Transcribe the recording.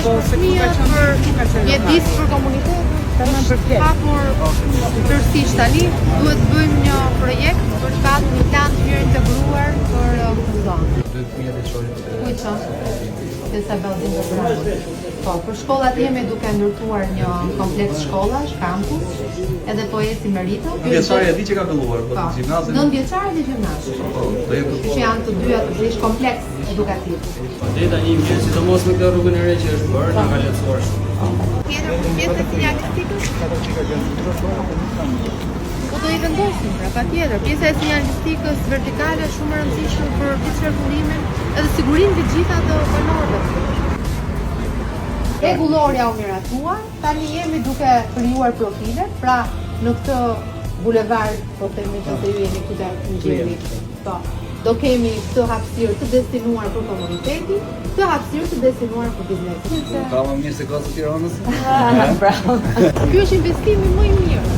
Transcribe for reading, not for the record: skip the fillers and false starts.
është për fëmijët, për mjedis, për komunitet. Hapur tërësisht tani, duhet të bëjmë një projekt për të pasur një plan të mirë integruar për këtë zonë. Duhet mirë të shohim Kujto? Te Sabellin të Brazit. Po, për shkollat jemi duke ndërtuar një kompleks shkollash, kampus, edhe po eci merito. Vjeçari e di që ka filluar, po gjimnazin. 9 vjeçar dhe gjimnaz. Do jetë Që janë të dyja të bëjsh kompleks edukativ. Dhe tani vjen sidomos me këtë rrugën e re që është bërë, na ka lehtësuar shumë. Tjetër për pjesë të sinjalistikës? Po do i vendosim, pra, patjetër. Pjesa e sinjalistikës vertikale është shumë e rëndësishme për cirkulimin edhe sigurinë të gjitha të banorëve. Rregullorja u miratuar, tani jemi duke krijuar profile, pra në këtë bulevard, po themi që ju jeni këtu në gjeni. Po. Do kemi këtë hapësirë të destinuar për komunitetin, këtë hapësirë të destinuar për biznesin. Ka më mirë se Kosta Tiranës? Bravo. Ky është investimi më i mirë.